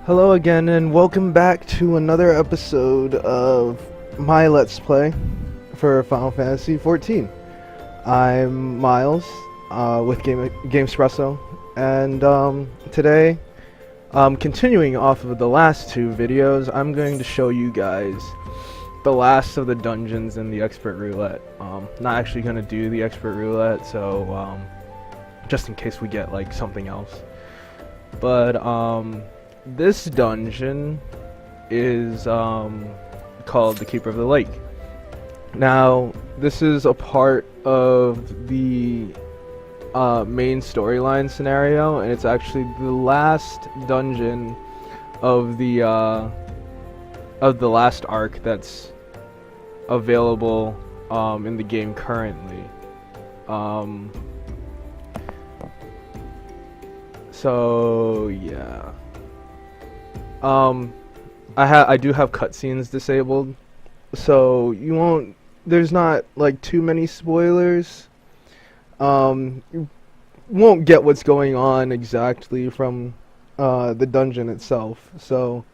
Hello again, and welcome back to another episode of my Let's Play for Final Fantasy XIV. I'm Miles with Gamespresso, and today, continuing off of the last two videos, I'm going to show you guys the last of the dungeons in the Expert Roulette. Not actually going to do the Expert Roulette, so just in case we get like something else. But this dungeon is called the Keeper of the Lake. Now, this is a part of the main storyline scenario, and it's actually the last dungeon of the last arc that's available in the game currently. So yeah. I do have cutscenes disabled, so you won't. There's not like too many spoilers. You won't get what's going on exactly from the dungeon itself. So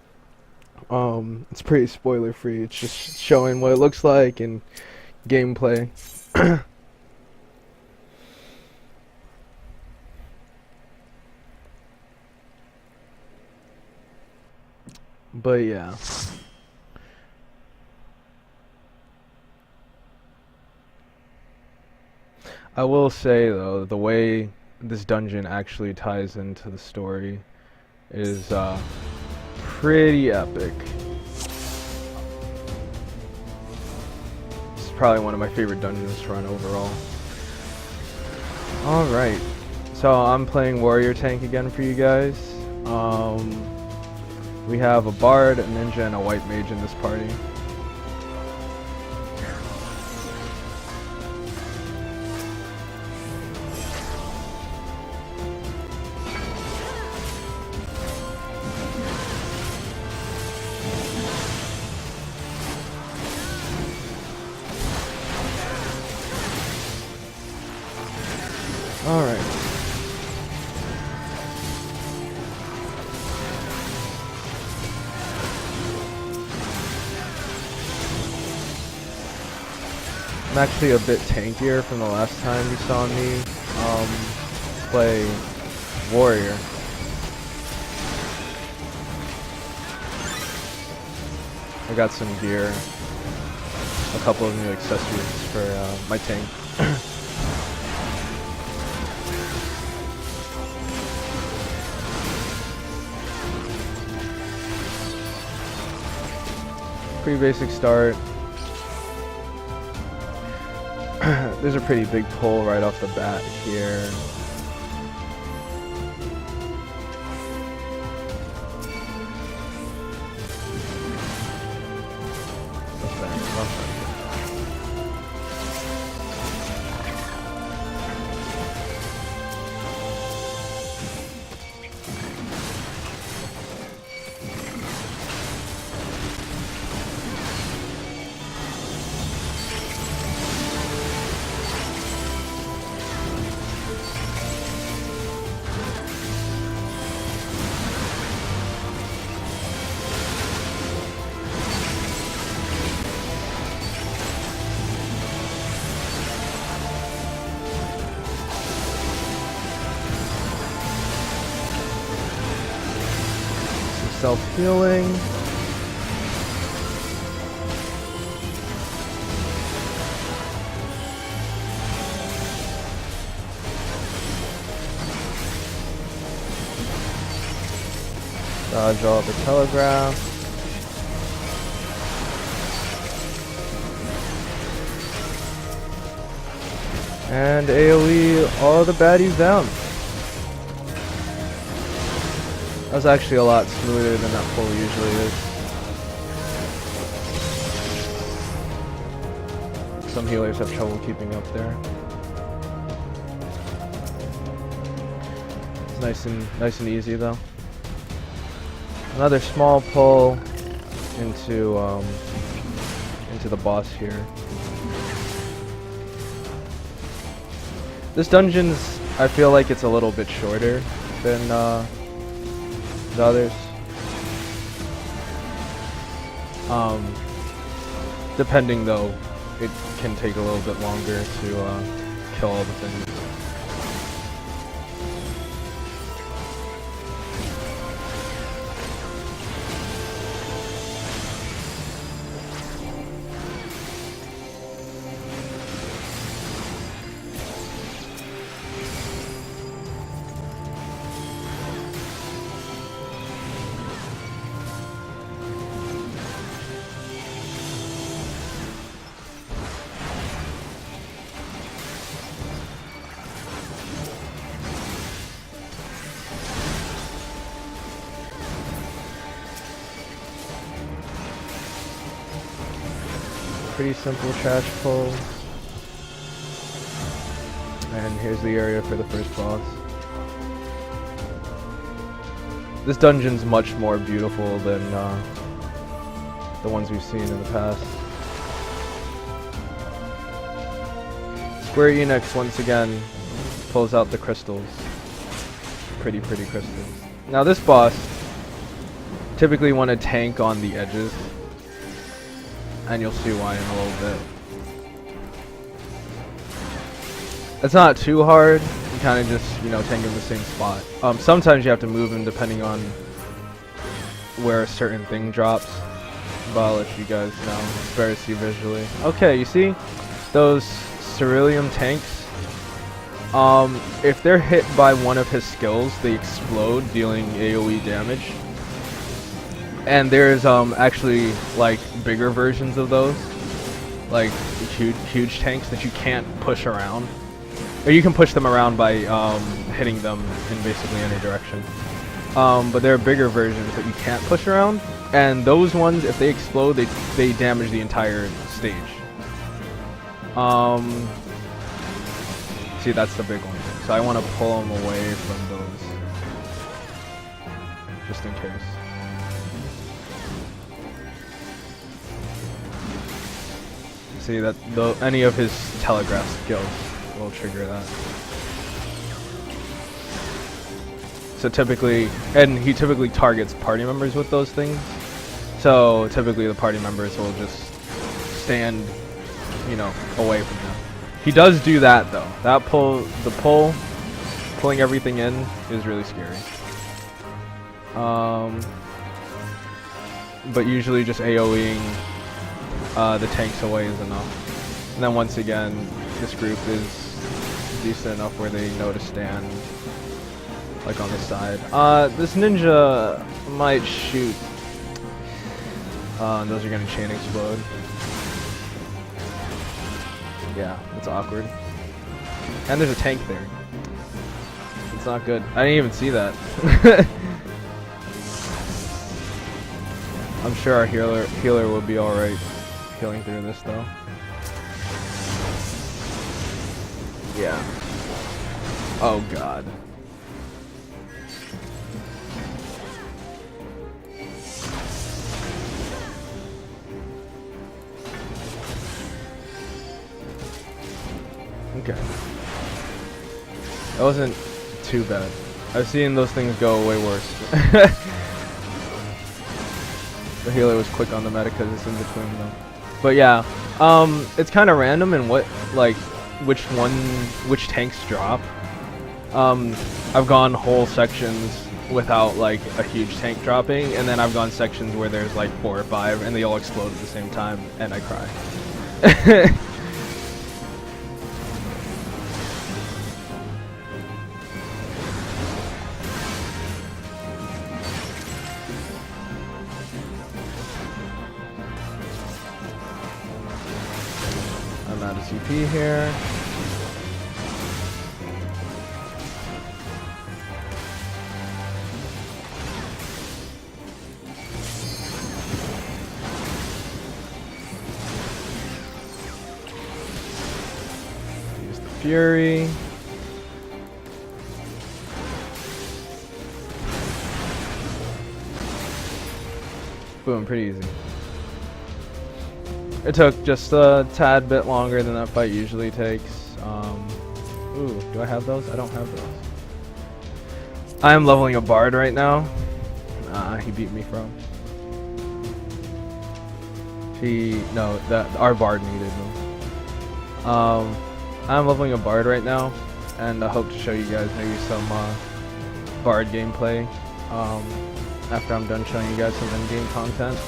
it's pretty spoiler free. It's just showing what it looks like and gameplay. But yeah. I will say though, the way this dungeon actually ties into the story is pretty epic. It's probably one of my favorite dungeons to run overall. Alright, so I'm playing Warrior Tank again for you guys. We have a bard, a ninja, and a white mage in this party. Alright. I'm actually a bit tankier from the last time you saw me play Warrior. I got some gear, a couple of new accessories for my tank. Pretty basic start. There's a pretty big pull right off the bat here. Self-healing. Dodge all the telegraph. And AoE all the baddies down. That was actually a lot smoother than that pull usually is. Some healers have trouble keeping up there. It's nice and easy though. Another small pull into the boss here. This dungeon's, I feel like it's a little bit shorter than the others. Depending though, it can take a little bit longer to kill all the things. Pretty simple trash pull. And here's the area for the first boss. This dungeon's much more beautiful than the ones we've seen in the past. Square Enix once again pulls out the crystals. Pretty crystals. Now this boss typically want to tank on the edges, and you'll see why in a little bit. It's not too hard. You kind of just, you know, tank in the same spot. Sometimes you have to move him depending on where a certain thing drops, but I'll let you guys know. It's better to see visually. Okay, you see those cerulean tanks? If they're hit by one of his skills, they explode, dealing AoE damage. And there's actually like bigger versions of those, like huge tanks that you can't push around, or you can push them around by hitting them in basically any direction. But there are bigger versions that you can't push around, and those ones, if they explode, they damage the entire stage. See, that's the big one. So I want to pull them away from those, just in case. See that any of his telegraph skills will trigger that. So typically, and he typically targets party members with those things. So typically the party members will just stand, you know, away from him. He does do that though. That pulling everything in is really scary. But usually just AoEing the tanks away is enough. And then once again, this group is decent enough where they know to stand, like on the side. This ninja might shoot. And those are gonna chain explode. Yeah, it's awkward. And there's a tank there. It's not good. I didn't even see that. I'm sure our healer will be alright healing through this though. Yeah. Oh god. Okay. That wasn't too bad. I've seen those things go way worse. The healer was quick on the meta because it's in between them. But yeah, it's kind of random in what, like, which tanks drop. I've gone whole sections without like a huge tank dropping, and then I've gone sections where there's like 4 or 5 and they all explode at the same time, and I cry. I'm out of CP here. Use the Fury. Boom, pretty easy. It took just a tad bit longer than that fight usually takes. Ooh, do I have those? I don't have those. I am leveling a bard right now. He beat me from. Our bard needed them. I'm leveling a bard right now, and I hope to show you guys maybe some bard gameplay after I'm done showing you guys some in-game content.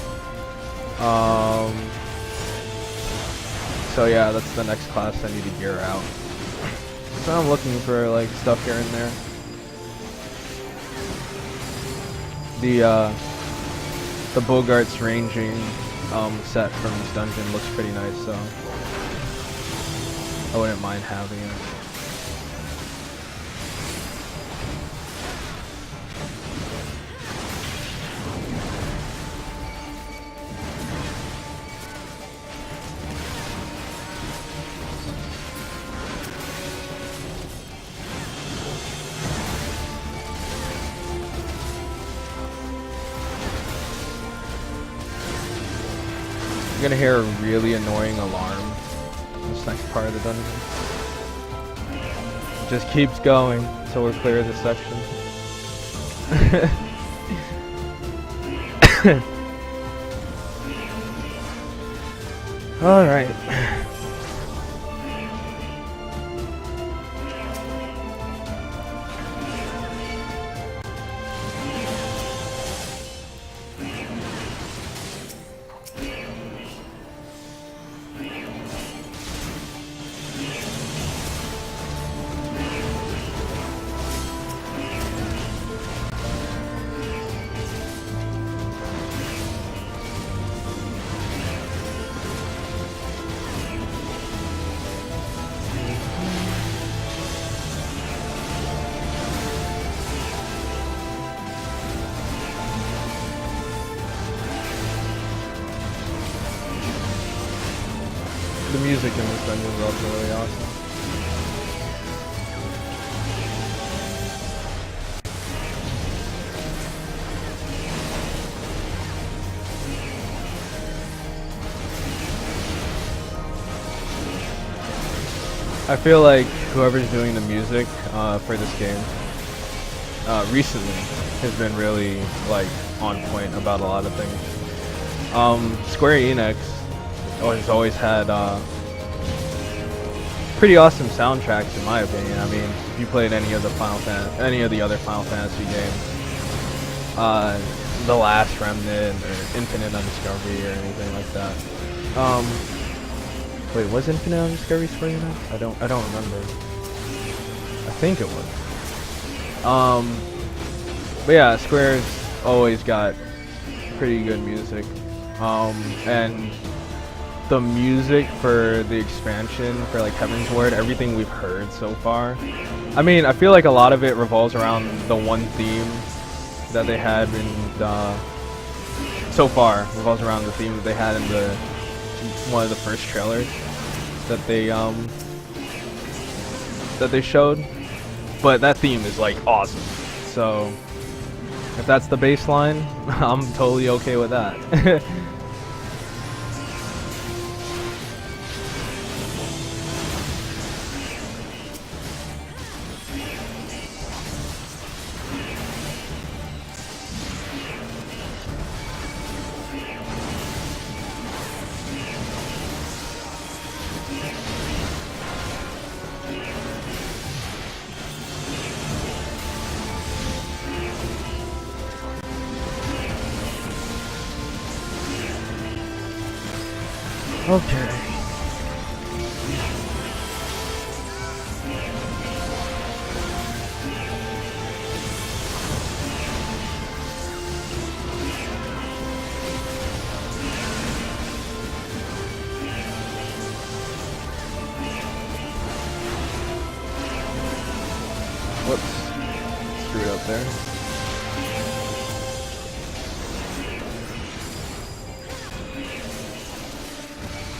So yeah, that's the next class I need to gear out. So I'm looking for like stuff here and there. The Bogart's ranging set from this dungeon looks pretty nice, so I wouldn't mind having it. You're gonna hear a really annoying alarm in this next part of the dungeon. It just keeps going until we're clear of this section. Alright. The music in this dungeon is also really awesome. I feel like whoever's doing the music for this game recently has been really like on point about a lot of things. Square Enix has always had pretty awesome soundtracks, in my opinion. I mean, if you played any of the other Final Fantasy games, The Last Remnant or Infinite Undiscovery or anything like that. Wait, was Infinite Undiscovery Square Enix? I don't remember. I think it was. But yeah, Square's always got pretty good music. And the music for the expansion for like Heaven's Word, everything we've heard so far, I mean, I feel like a lot of it revolves around the one theme that they had in so far revolves around the theme that they had in one of the first trailers that they showed. But that theme is like awesome, so if that's the baseline, I'm totally okay with that. Okay. Whoops. Screwed up there.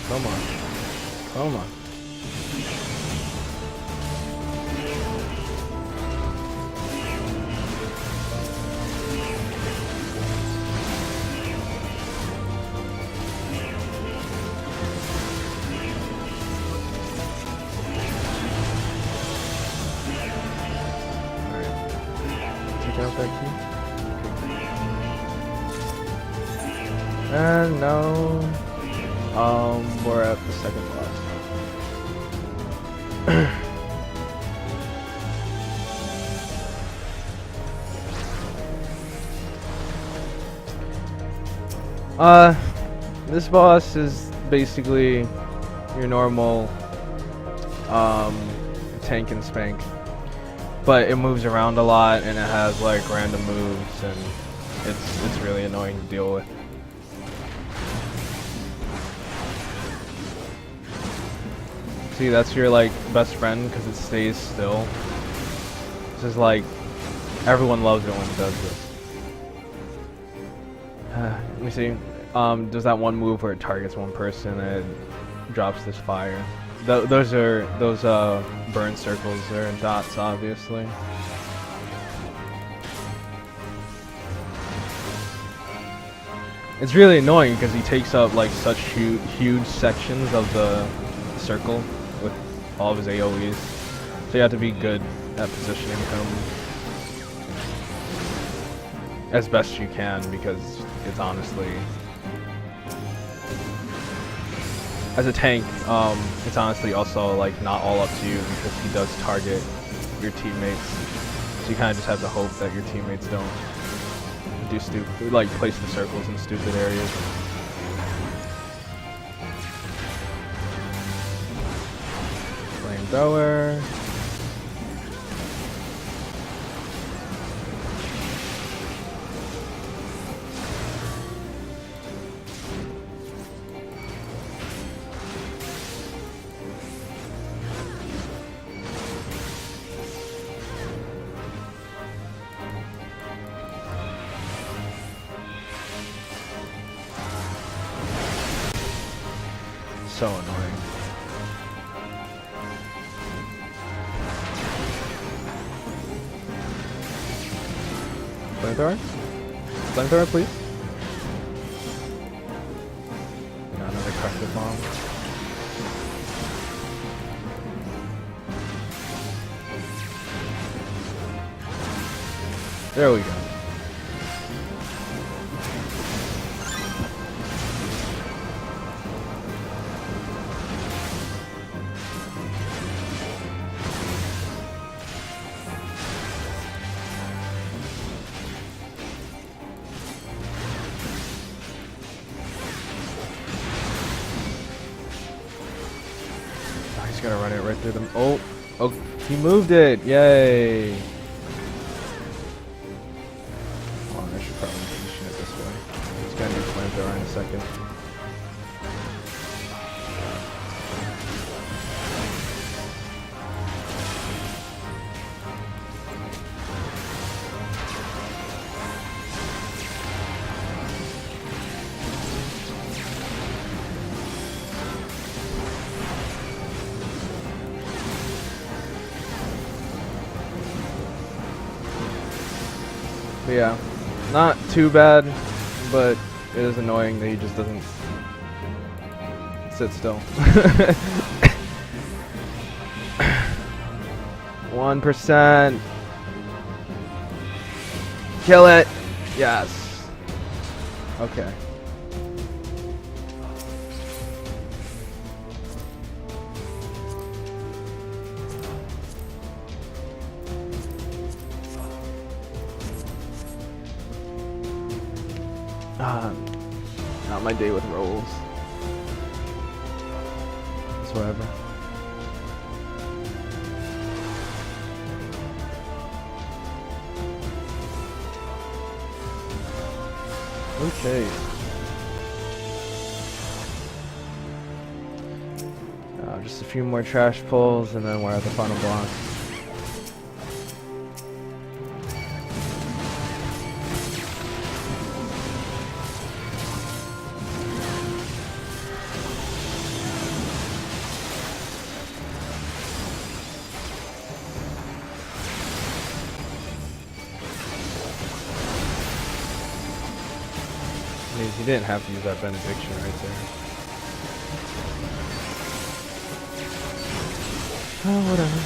Come on. Come on. Alright. Take out that key. And no. We're at the second boss. This boss is basically your normal tank and spank, but it moves around a lot and it has like random moves, and it's really annoying to deal with. See, that's your like best friend because it stays still. This is like everyone loves it when it does this. Let me see. Does that one move where it targets one person and it drops this fire? Those burn circles. They're dots, obviously. It's really annoying because he takes up like such huge sections of the circle with all of his AoEs. So you have to be good at positioning him as best you can, because it's honestly, as a tank, it's honestly also like not all up to you, because he does target your teammates. So you kind of just have to hope that your teammates don't do stupid, like place the circles in stupid areas. Flamethrower. So annoying. Flamethrower? Flamethrower, please. Got another corrective bomb. There we go. He's gonna run it right through them. Oh, he moved it! Yay! Oh, I should probably position it this way. He's gonna do flamethrower in a second. But yeah, not too bad, but it is annoying that he just doesn't sit still. 1%. Kill it. Yes. Okay. Not my day with rolls. It's whatever. Okay. Just a few more trash pulls and then we're at the final boss. You didn't have to use that benediction right there. Oh, whatever.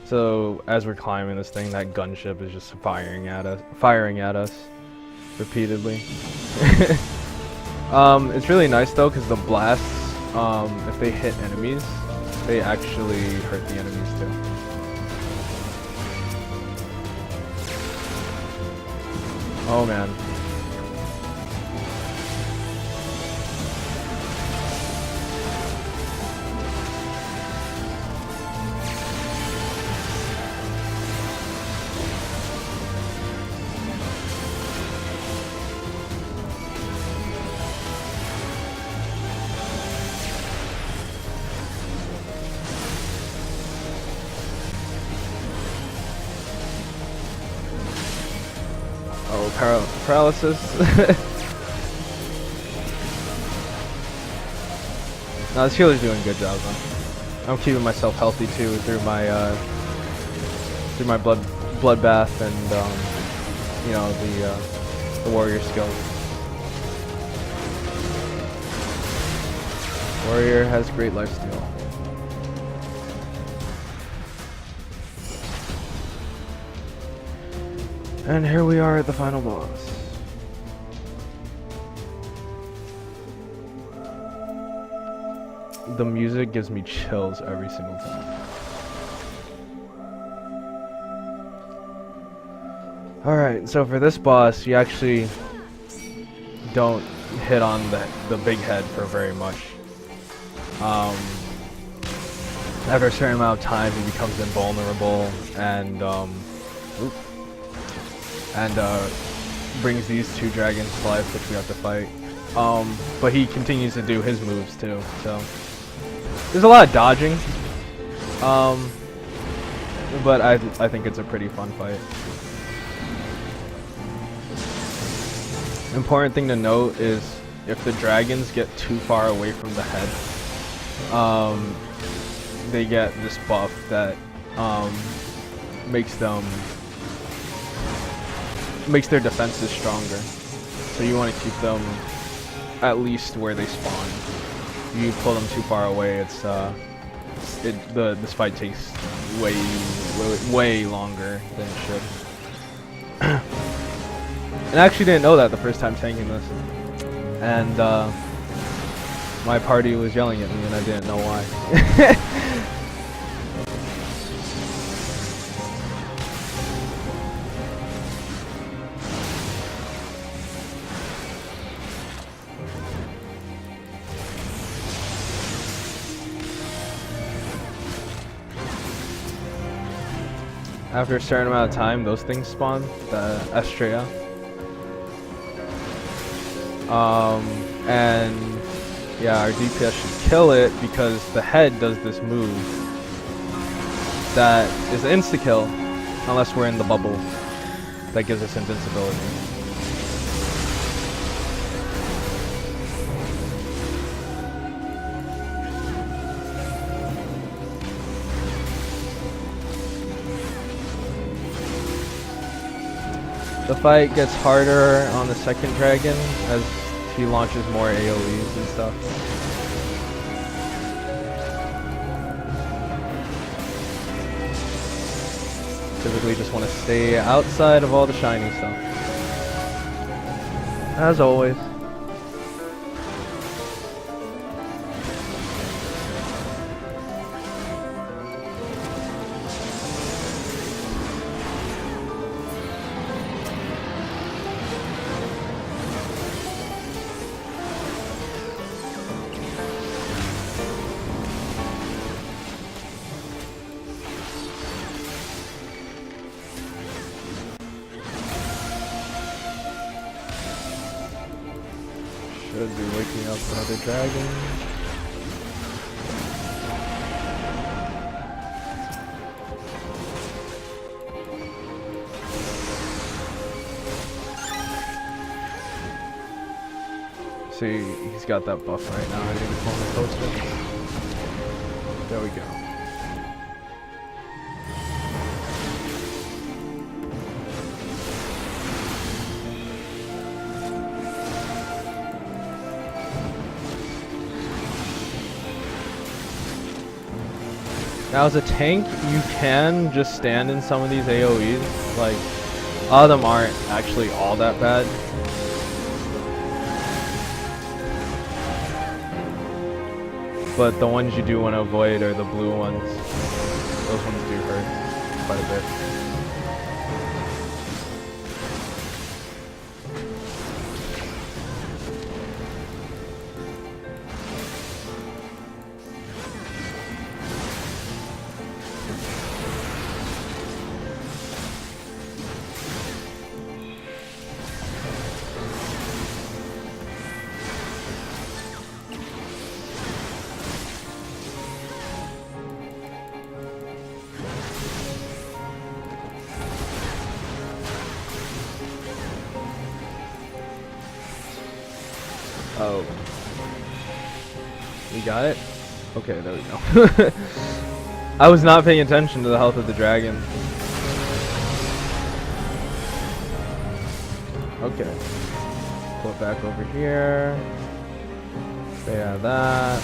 So as we're climbing this thing, that gunship is just firing at us repeatedly. It's really nice though, because the blasts, if they hit enemies, they actually hurt the enemies too. Oh man. Oh, paralysis. No, this healer's doing a good job though. I'm keeping myself healthy too through my bloodbath and you know, the warrior skills. Warrior has great lifesteal. And here we are at the final boss. The music gives me chills every single time. Alright, so for this boss, you actually don't hit on the big head for very much. After a certain amount of time, he becomes invulnerable and brings these two dragons to life, which we have to fight. But he continues to do his moves too, so there's a lot of dodging. But I think it's a pretty fun fight. Important thing to note is if the dragons get too far away from the head, they get this buff that makes their defenses stronger. So you want to keep them at least where they spawn. If you pull them too far away, it's this fight takes way longer than it should. And I actually didn't know that the first time tanking this, and my party was yelling at me and I didn't know why. After a certain amount of time, those things spawn, the Estrella. And yeah, our DPS should kill it because the head does this move that is an insta-kill unless we're in the bubble that gives us invincibility. The fight gets harder on the second dragon as he launches more AoEs and stuff. Typically just want to stay outside of all the shiny stuff. As always. Should be waking up another dragon. See, he's got that buff right now. I didn't pull him closer. There we go. Now as a tank, you can just stand in some of these AoEs. Like, a lot of them aren't actually all that bad. But the ones you do want to avoid are the blue ones. Those ones do hurt quite a bit. Oh. We got it? Okay, there we go. I was not paying attention to the health of the dragon. Okay. Pull it back over here. Stay out of that.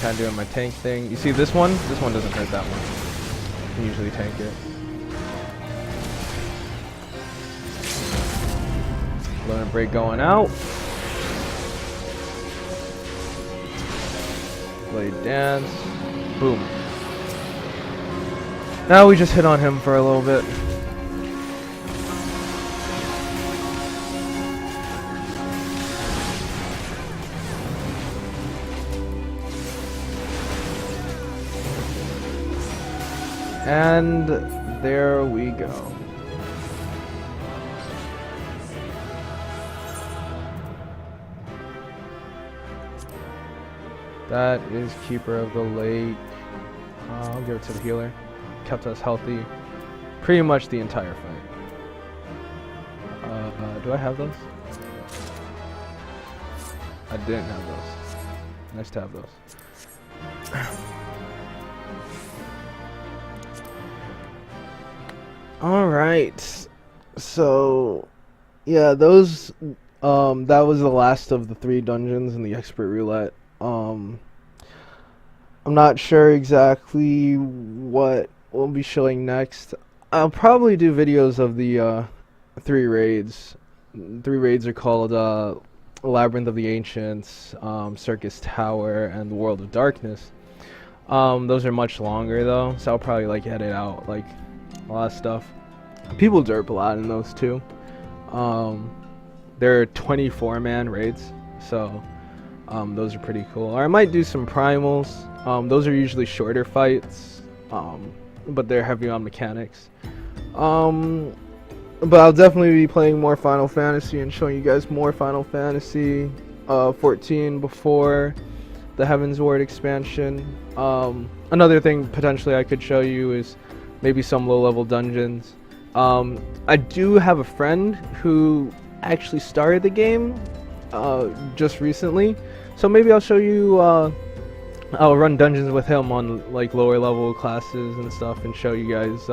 Kind of doing my tank thing. You see this one? This one doesn't hurt that one. I can usually tank it. Limit break going out. Blade dance. Boom. Now we just hit on him for a little bit. And there we go. That is Keeper of the Lake. I'll give it to the healer. Kept us healthy pretty much the entire fight. Do I have those? I didn't have those. Nice to have those. Alright. So, yeah, those, that was the last of the 3 dungeons in the Expert Roulette. I'm not sure exactly what we'll be showing next. I'll probably do videos of the 3 raids. 3 raids are called Labyrinth of the Ancients, Circus Tower, and the World of Darkness. Those are much longer though, so I'll probably like edit out like a lot of stuff. People derp a lot in those too. They're 24-man raids, so those are pretty cool. Or I might do some primals. Those are usually shorter fights, but they're heavy on mechanics. But I'll definitely be playing more Final Fantasy and showing you guys more Final Fantasy 14 before the Heaven's Ward expansion. Another thing potentially I could show you is maybe some low-level dungeons. I do have a friend who actually started the game just recently, so maybe I'll show you. I'll run dungeons with him on like lower level classes and stuff, and show you guys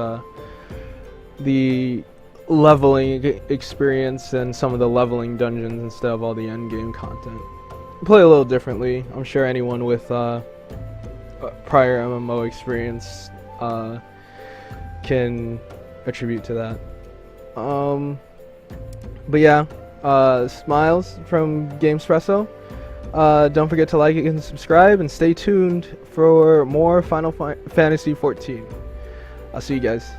the leveling experience and some of the leveling dungeons instead of all the end game content. Play a little differently. I'm sure anyone with prior MMO experience can attribute to that. But yeah, smiles from Gamespresso. Don't forget to like it and subscribe, and stay tuned for more Final Fantasy XIV. I'll see you guys.